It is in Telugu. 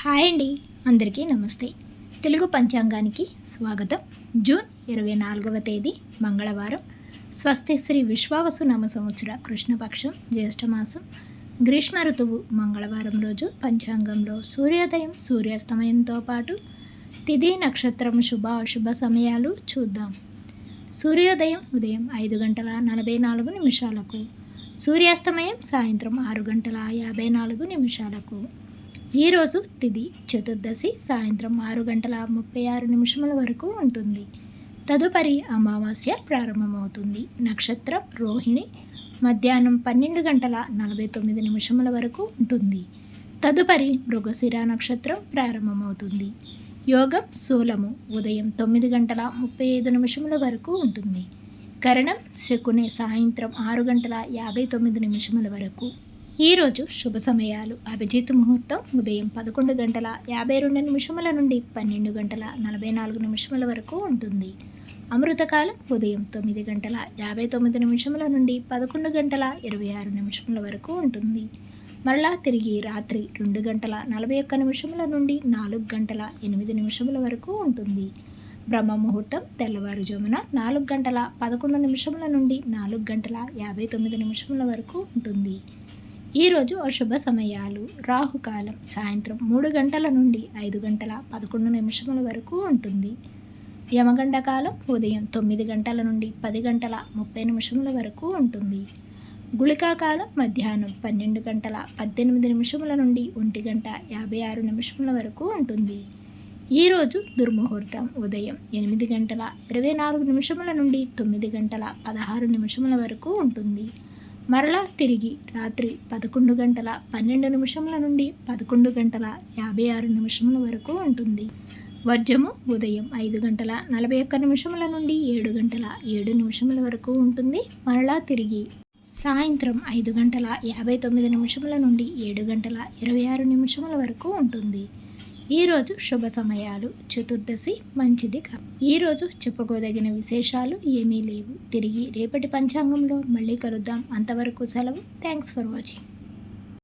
హాయ్ అండి, అందరికీ నమస్తే. తెలుగు పంచాంగానికి స్వాగతం. జూన్ 24వ తేదీ మంగళవారం. స్వస్తి శ్రీ విశ్వావసు నామ సంవత్సర కృష్ణపక్షం జ్యేష్ఠమాసం గ్రీష్మ ఋతువు మంగళవారం రోజు పంచాంగంలో సూర్యోదయం సూర్యాస్తమయంతో పాటు తిథి నక్షత్రం శుభ అశుభ సమయాలు చూద్దాం. సూర్యోదయం ఉదయం 5:44 సూర్యాస్తమయం సాయంత్రం 6:54. ఈరోజు తిథి చతుర్దశి సాయంత్రం 6:36 వరకు ఉంటుంది. తదుపరి అమావాస్య ప్రారంభమవుతుంది. నక్షత్రం రోహిణి మధ్యాహ్నం 12:49 వరకు ఉంటుంది. తదుపరి మృగశిర నక్షత్రం ప్రారంభమవుతుంది. యోగం శూలము ఉదయం 9:35 వరకు ఉంటుంది. కరణం శకునే సాయంత్రం 6:59 వరకు. ఈరోజు శుభ సమయాలు: అభిజిత్ ముహూర్తం ఉదయం 11:52 నుండి 12:44 వరకు ఉంటుంది. అమృతకాలం ఉదయం 9:59 నుండి 11:26 వరకు ఉంటుంది. మరలా తిరిగి రాత్రి 2:41 నుండి 4:08 వరకు ఉంటుంది. బ్రహ్మ ముహూర్తం తెల్లవారుజామున 4:11 నుండి 4:59 వరకు ఉంటుంది. ఈరోజు అశుభ సమయాలు: రాహుకాలం సాయంత్రం 3 నుండి 5:11 వరకు ఉంటుంది. యమగండ కాలం ఉదయం 9 నుండి 10:30 వరకు ఉంటుంది. గుళికా కాలం మధ్యాహ్నం 12:18 నుండి 1:56 వరకు ఉంటుంది. ఈరోజు దుర్ముహూర్తం ఉదయం 8:24 నుండి 9:16 వరకు ఉంటుంది. మరలా తిరిగి రాత్రి 11:12 నుండి 11:56 వరకు ఉంటుంది. వర్జము ఉదయం 5:41 నుండి 7:07 వరకు ఉంటుంది. మరలా తిరిగి సాయంత్రం 5:59 నుండి 7:26 వరకు ఉంటుంది. ఈరోజు శుభ సమయాలు: చతుర్దశి మంచిది కాదు. ఈరోజు చెప్పుకోదగిన విశేషాలు ఏమీ లేవు. తిరిగి రేపటి పంచాంగంలో మళ్ళీ కలుద్దాం. అంతవరకు సెలవు. Thanks for watching.